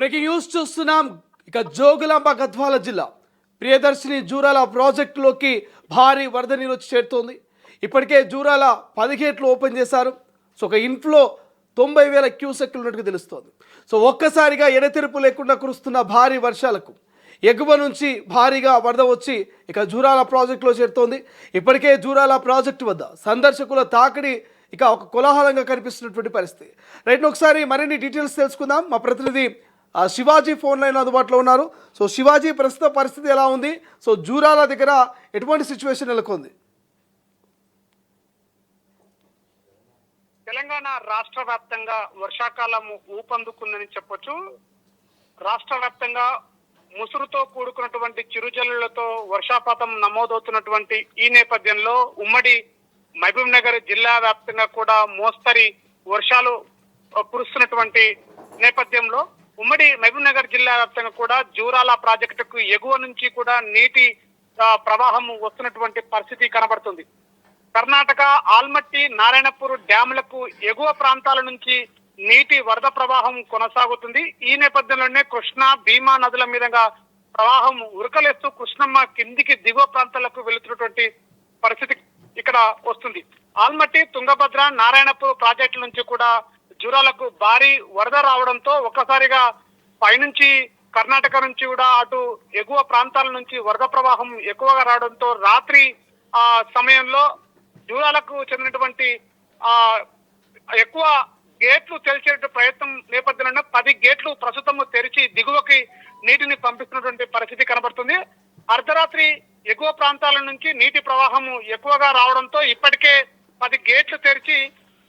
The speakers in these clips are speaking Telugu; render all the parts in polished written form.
బ్రేకింగ్ న్యూస్ చూస్తున్నాం. ఇక జోగులాంబ గద్వాల జిల్లా ప్రియదర్శిని జూరాల ప్రాజెక్టులోకి భారీ వరద నీరు వచ్చి చేరుతోంది. ఇప్పటికే జూరాల 10 గేట్లు ఓపెన్ చేశారు. సో ఒక ఇన్ఫ్లో 90,000 క్యూసెక్లు ఉన్నట్టుగా తెలుస్తోంది. సో ఒక్కసారిగా ఎడతెరుపు లేకుండా కురుస్తున్న భారీ వర్షాలకు ఎగువ నుంచి భారీగా వరద వచ్చి ఇక జూరాల ప్రాజెక్టులో చేరుతోంది. ఇప్పటికే జూరాల ప్రాజెక్టు వద్ద సందర్శకుల తాకిడి ఇక ఒక కోలాహలంగా కనిపిస్తున్నటువంటి పరిస్థితి. రైట్, ఒకసారి మరిన్ని డీటెయిల్స్ తెలుసుకుందాం. మా ప్రతినిధి శివాజీ ఫోన్ లైన్ అందుబాటులో ఉన్నారు. సో శివాజీ, ప్రస్తుత పరిస్థితి ఎలా ఉంది? సో జూరాల దగ్గర ఎటువంటి సిచ్యువేషన్ నెలకొంది? తెలంగాణ రాష్ట్ర వ్యాప్తంగా వర్షాకాలం ఊపందుకుందని చెప్పొచ్చు. రాష్ట్ర వ్యాప్తంగా ముసురుతో కూడుకున్నటువంటి చిరుజల్లులతో వర్షాపాతం నమోదవుతున్నటువంటి ఈ నేపథ్యంలో ఉమ్మడి మహబూబ్ నగర్ జిల్లా వ్యాప్తంగా కూడా మోస్తరి వర్షాలు కురుస్తున్నటువంటి నేపథ్యంలో ఉమ్మడి మహబూబ్ నగర్ జిల్లా వ్యాప్తంగా కూడా జూరాల ప్రాజెక్టుకు ఎగువ నుంచి కూడా నీటి ప్రవాహం వస్తున్నటువంటి పరిస్థితి కనబడుతుంది. కర్ణాటక ఆల్మట్టి నారాయణపూర్ డ్యాములకు ఎగువ ప్రాంతాల నుంచి నీటి వరద ప్రవాహం కొనసాగుతుంది. ఈ నేపథ్యంలోనే కృష్ణా భీమా నదుల మీదుగా ప్రవాహం ఉరకలేస్తూ కృష్ణమ్మ కిందికి దిగువ ప్రాంతాలకు వెళుతున్నటువంటి పరిస్థితి ఇక్కడ వస్తుంది. ఆల్మట్టి తుంగభద్ర నారాయణపూర్ ప్రాజెక్టుల నుంచి కూడా జూరాలకు భారీ వరద రావడంతో ఒక్కసారిగా పైనుంచి కర్ణాటక నుంచి కూడా అటు ఎగువ ప్రాంతాల నుంచి వరద ప్రవాహం ఎక్కువగా రావడంతో రాత్రి సమయంలో జూరాలకు చెందినటువంటి ఎక్కువ గేట్లు తెరిచే ప్రయత్నం నేపథ్యంలో 10 గేట్లు ప్రస్తుతం తెరిచి దిగువకి నీటిని పంపిస్తున్నటువంటి పరిస్థితి కనబడుతుంది. అర్ధరాత్రి ఎగువ ప్రాంతాల నుంచి నీటి ప్రవాహం ఎక్కువగా రావడంతో ఇప్పటికే 10 గేట్లు తెరిచి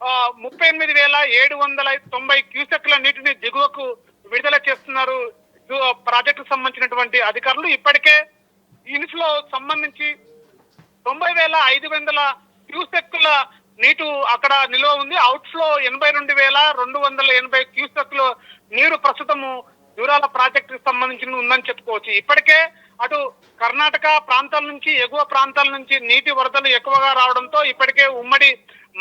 38,790 క్యూసెక్ల నీటిని దిగువకు విడుదల చేస్తున్నారు ప్రాజెక్టుకు సంబంధించినటువంటి అధికారులు. ఇప్పటికే ఇన్ఫ్లో సంబంధించి 90,500 క్యూసెక్ల నీరు అక్కడ నిల్వ ఉంది. అవుట్ ఫ్లో 82,280 క్యూసెక్ల నీరు ప్రస్తుతము జూరాల ప్రాజెక్టుకు సంబంధించి ఉందని చెప్పుకోవచ్చు. ఇప్పటికే అటు కర్ణాటక ప్రాంతాల నుంచి ఎగువ ప్రాంతాల నుంచి నీటి వరదలు ఎక్కువగా రావడంతో ఇప్పటికే ఉమ్మడి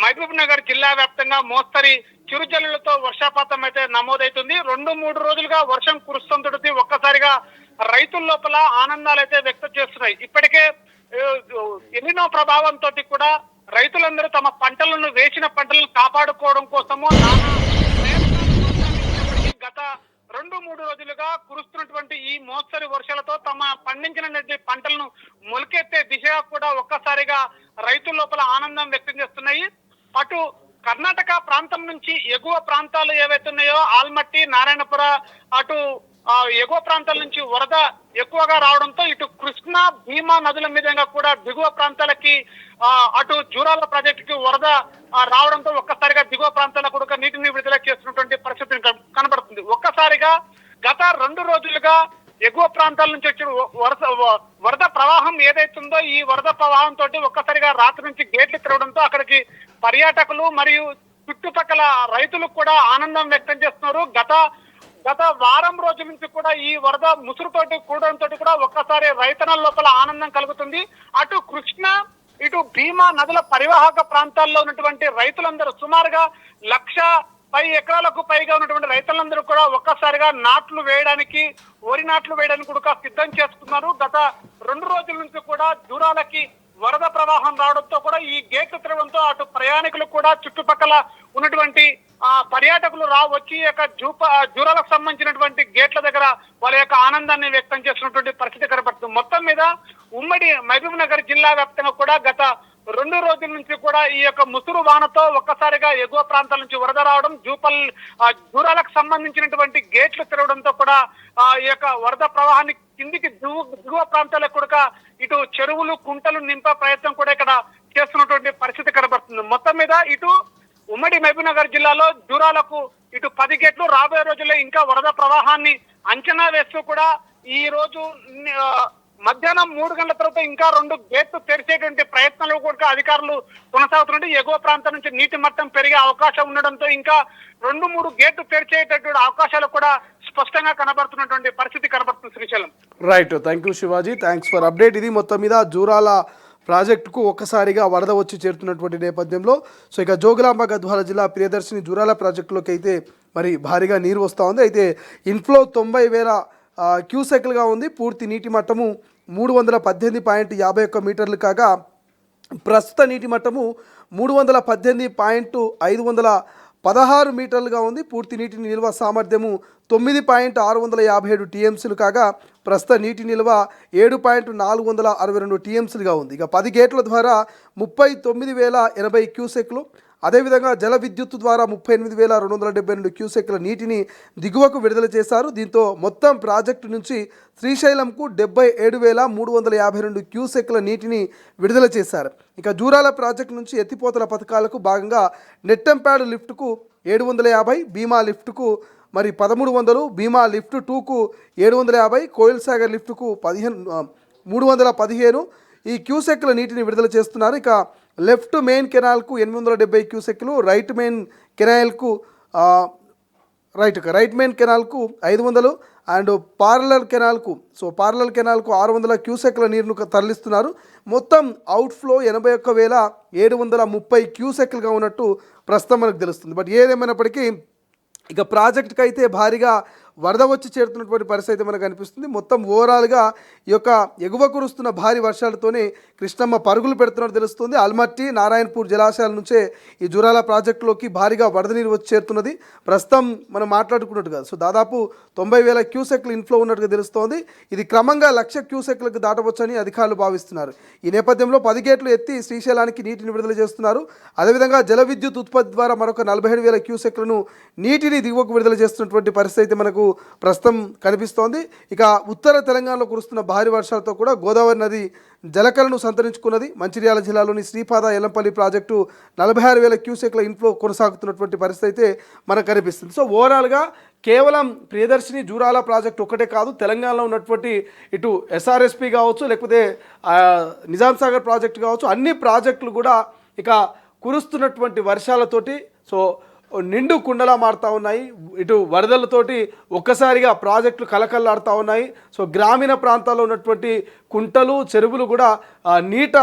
మహబూబ్ నగర్ జిల్లా వ్యాప్తంగా మోస్తరి చిరుజల్లులతో వర్షపాతం అయితే నమోదవుతుంది. 2-3 రోజులుగా వర్షం కురుస్తుంటుంది. ఒక్కసారిగా రైతుల లోపల ఆనందాలు అయితే వ్యక్తం చేస్తున్నాయి. ఇప్పటికే ఎల్నినో ప్రభావంతో కూడా రైతులందరూ తమ పంటలను వేసిన పంటలను కాపాడుకోవడం కోసము గత 2-3 రోజులుగా కురుస్తున్నటువంటి ఈ మోస్తరు వర్షాలతో తమ పండించిన పంటలను మొలకెత్తే దిశగా కూడా ఒక్కసారిగా రైతుల లోపల ఆనందం వ్యక్తం చేస్తున్నాయి. అటు కర్ణాటక ప్రాంతం నుంచి ఎగువ ప్రాంతాలు ఏవైతున్నాయో ఆల్మట్టి నారాయణపుర అటు ఎగువ ప్రాంతాల నుంచి వరద ఎక్కువగా రావడంతో ఇటు కృష్ణా భీమా నదుల మీదుగా కూడా దిగువ ప్రాంతాలకి అటు జూరాల ప్రాజెక్టుకి వరద రావడంతో ఒక్కసారిగా దిగువ ప్రాంతాలకు కూడా నీటిని విడుదల చేస్తున్నటువంటి పరిస్థితి కనబడుతుంది. ఒక్కసారిగా గత 2 రోజులుగా ఎగువ ప్రాంతాల నుంచి వచ్చిన వరద ప్రవాహం ఏదైతుందో ఈ వరద ప్రవాహంతో ఒక్కసారిగా రాత్రి నుంచి గేట్లు తెరవడంతో అక్కడికి పర్యాటకులు మరియు చుట్టుపక్కల రైతులు కూడా ఆనందం వ్యక్తం చేస్తున్నారు. గత వారం రోజుల నుంచి కూడా ఈ వరద ముసురుతోటి కూడడంతో కూడా ఒక్కసారి రైతన్నల లోపల ఆనందం కలుగుతుంది. అటు కృష్ణ ఇటు భీమా నదుల పరివాహక ప్రాంతాల్లో ఉన్నటువంటి రైతులందరూ సుమారుగా 1,10 ఎకరాలకు పైగా ఉన్నటువంటి రైతులందరూ కూడా ఒక్కసారిగా నాట్లు వేయడానికి వరి నాట్లు వేయడానికి కూడా సిద్ధం చేసుకున్నారు. గత 2 రోజుల నుంచి కూడా జూరాలకి వరద ప్రవాహం రావడంతో కూడా ఈ గేట్లు తెరవడంతో అటు ప్రయాణికులు కూడా చుట్టుపక్కల ఉన్నటువంటి పర్యాటకులు వచ్చి జూరాలకు సంబంధించినటువంటి గేట్ల దగ్గర వాళ్ళ యొక్క ఆనందాన్ని వ్యక్తం చేస్తున్నటువంటి పరిస్థితి కనబడుతుంది. మొత్తం మీద ఉమ్మడి మహబూబ్ నగర్ జిల్లా వ్యాప్తంగా కూడా గత 2 రోజుల నుంచి కూడా ఈ యొక్క ముసురు వానతో ఒక్కసారిగా ఎగువ ప్రాంతాల నుంచి వరద రావడం జూరాలకు సంబంధించినటువంటి గేట్లు తెరవడంతో కూడా ఈ యొక్క వరద ప్రవాహాన్ని కిందికి దిగువ ప్రాంతాలకు కూడా ఇటు చెరువులు కుంటలు నింపే ప్రయత్నం కూడా ఇక్కడ చేస్తున్నటువంటి పరిస్థితి కనబడుతుంది. మొత్తం మీద ఇటు ఉమ్మడి మహబూబ్ నగర్ జిల్లాలో జూరాలకు ఇటు 10 గేట్లు రాబోయే రోజుల్లో ఇంకా వరద ప్రవాహాన్ని అంచనా వేస్తూ కూడా ఈ రోజు మధ్యాహ్నం 3 గంటల తర్వాత ఇంకా 2 గేట్లు తెరిచేటువంటి ప్రయత్నాలు కూడా అధికారులు కొనసాగుతుంటే ఎగువ ప్రాంతం నుంచి నీటి మట్టం పెరిగే అవకాశం ఉండడంతో ఇంకా 2-3 గేట్లు తెరిచేటటువంటి అవకాశాలు కూడా స్పష్టంగా కనబడుతున్నటువంటి పరిస్థితి కనబడుతుంది. Srisailam. Right, thank you Shivaji, thanks for update. ఇది మొత్తం మీద జూరాల ప్రాజెక్టుకు ఒక్కసారిగా వరద వచ్చి చేరుతున్నటువంటి నేపథ్యంలో సో ఇక జోగులాంబ గద్వాల జిల్లా ప్రియదర్శిని జూరాల ప్రాజెక్టులోకి అయితే మరి భారీగా నీరు వస్తూ ఉంది. అయితే ఇన్ఫ్లో 90,000 క్యూసెక్లుగా ఉంది. పూర్తి నీటి మట్టము 318.51 మీటర్లు కాగా ప్రస్తుత నీటి మట్టము 318.516 మీటర్లుగా ఉంది. పూర్తి నీటి నిల్వ సామర్థ్యము 9.657 టీఎంసీలు కాగా ప్రస్తుత నీటి నిల్వ 7.462 టీఎంసీలుగా ఉంది. ఇక 10 గేట్ల ద్వారా 39,080 క్యూసెక్లు, అదేవిధంగా జల విద్యుత్తు ద్వారా 38,272 క్యూసెక్ల నీటిని దిగువకు విడుదల చేశారు. దీంతో మొత్తం ప్రాజెక్టు నుంచి శ్రీశైలంకు 77,352 క్యూసెక్ల నీటిని విడుదల చేశారు. ఇక జూరాల ప్రాజెక్టు నుంచి ఎత్తిపోతల పథకాలకు భాగంగా నెట్టంపాడు లిఫ్ట్కు 750, భీమా లిఫ్ట్కు మరి 1300, భీమా లిఫ్ట్ 2కు 750, కోయిల్ సాగర్ లిఫ్ట్కు 315 ఈ క్యూసెక్ల నీటిని విడుదల చేస్తున్నారు. ఇక లెఫ్ట్ మెయిన్ కెనాల్కు 870 క్యూసెక్లు, రైట్ మెయిన్ కెనాల్కు రైట్ మెయిన్ కెనాల్కు 500 అండ్ పారలల్ కెనాల్కు 600 క్యూసెక్ల నీరును తరలిస్తున్నారు. మొత్తం అవుట్ఫ్లో 81,730 క్యూసెక్లుగా ఉన్నట్టు ప్రస్తుతం మనకు తెలుస్తుంది. బట్ ఏదేమైనప్పటికీ ఇక ప్రాజెక్టుకి అయితే భారీగా వరద వచ్చి చేరుతున్నటువంటి పరిస్థితి అయితే మనకు అనిపిస్తుంది. మొత్తం ఓవరాల్గా ఈ యొక్క ఎగువ కురుస్తున్న భారీ వర్షాలతోనే కృష్ణమ్మ పరుగులు పెడుతున్నట్టు తెలుస్తుంది. అల్మట్టి, నారాయణపూర్ జలాశయాల నుంచే ఈ జూరాల ప్రాజెక్టులోకి భారీగా వరద నీరు వచ్చి చేరుతున్నది. ప్రస్తుతం మనం మాట్లాడుకున్నట్టుగా సో దాదాపు 90,000 క్యూసెక్లు ఇన్ఫ్లో ఉన్నట్టుగా తెలుస్తోంది. ఇది క్రమంగా 1,00,000 క్యూసెక్లకు దాటవచ్చని అధికారులు భావిస్తున్నారు. ఈ నేపథ్యంలో 10 గేట్లు ఎత్తి శ్రీశైలానికి నీటిని విడుదల చేస్తున్నారు. అదేవిధంగా జల విద్యుత్ ఉత్పత్తి ద్వారా మరొక 47,000 క్యూసెక్లను నీటిని దిగువకు విడుదల చేస్తున్నటువంటి పరిస్థితి అయితే మనకు ప్రస్తుతం కనిపిస్తోంది. ఇక ఉత్తర తెలంగాణలో కురుస్తున్న భారీ వర్షాలతో కూడా గోదావరి నది జలకలను సంతరించుకున్నది. మంచిర్యాల జిల్లాలోని శ్రీపాద ఎల్లంపల్లి ప్రాజెక్టు 46,000 క్యూసెక్ల ఇన్ఫ్లో కొనసాగుతున్నటువంటి పరిస్థితి అయితే మనకు కనిపిస్తుంది. సో ఓవరాల్గా కేవలం ప్రియదర్శిని జూరాల ప్రాజెక్టు ఒక్కటే కాదు, తెలంగాణలో ఉన్నటువంటి ఇటు ఎస్ఆర్ఎస్పి కావచ్చు, లేకపోతే నిజాం సాగర్ ప్రాజెక్టు కావచ్చు, అన్ని ప్రాజెక్టులు కూడా ఇక కురుస్తున్నటువంటి వర్షాలతోటి సో నిండు కుండలా మారుతూ ఉన్నాయి. ఇటు వరదలతోటి ఒక్కసారిగా ప్రాజెక్టులు కలకల్లాడుతూ ఉన్నాయి. సో గ్రామీణ ప్రాంతాల్లో ఉన్నటువంటి కుంటలు, చెరువులు కూడా నీట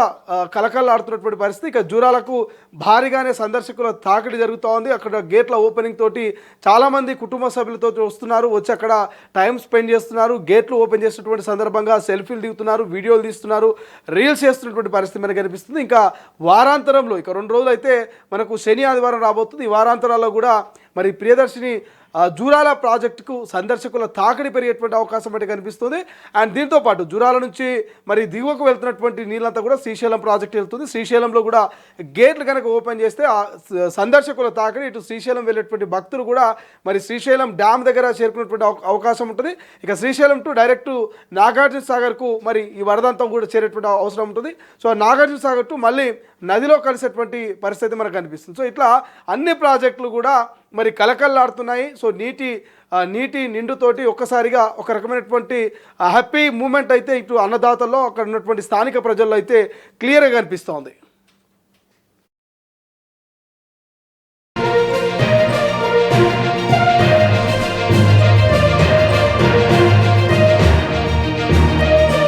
కలకల్లాడుతున్నటువంటి పరిస్థితి. ఇక జూరాలకు భారీగానే సందర్శకుల తాకిడి జరుగుతూ ఉంది. అక్కడ గేట్ల ఓపెనింగ్ తోటి చాలామంది కుటుంబ సభ్యులతో వస్తున్నారు, వచ్చి అక్కడ టైం స్పెండ్ చేస్తున్నారు. గేట్లు ఓపెన్ చేసినటువంటి సందర్భంగా సెల్ఫీలు దిగుతున్నారు, వీడియోలు తీస్తున్నారు, రీల్స్ చేస్తున్నటువంటి పరిస్థితి మనకు కనిపిస్తుంది. ఇంకా వారాంతరంలో ఇక 2 రోజులు అయితే మనకు శని ఆదివారం రాబోతుంది. ఈ వారాంతరాల్లో కూడా మరి ప్రియదర్శిని జూరాల ప్రాజెక్టుకు సందర్శకుల తాకిడి పెరిగేటువంటి అవకాశం అయితే కనిపిస్తుంది. అండ్ దీంతో పాటు జూరాల నుంచి మరి దిగువకు వెళ్తున్నటువంటి నీళ్ళంతా కూడా శ్రీశైలం ప్రాజెక్టు వెళ్తుంది. శ్రీశైలంలో కూడా గేట్లు కనుక ఓపెన్ చేస్తే ఆ సందర్శకుల తాకిడి ఇటు శ్రీశైలం వెళ్ళేటువంటి భక్తులు కూడా మరి శ్రీశైలం డ్యామ్ దగ్గర చేరుకునేటువంటి అవకాశం ఉంటుంది. ఇక శ్రీశైలం టు డైరెక్ట్ నాగార్జున సాగర్కు మరి ఈ వరదంతా కూడా చేరేటువంటి అవసరం ఉంటుంది. సో నాగార్జున సాగర్ టు మళ్ళీ నదిలో కలిసేటువంటి పరిస్థితి మనకు కనిపిస్తుంది. సో ఇట్లా అన్ని ప్రాజెక్టులు కూడా మరి కలకల్లాడుతున్నాయి. సో నీటి నిండుతోటి ఒక్కసారిగా ఒక రకమైనటువంటి హ్యాపీ మూమెంట్ అయితే ఇటు అన్నదాతల్లో అక్కడ ఉన్నటువంటి స్థానిక ప్రజల్లో అయితే క్లియర్గా కనిపిస్తోంది.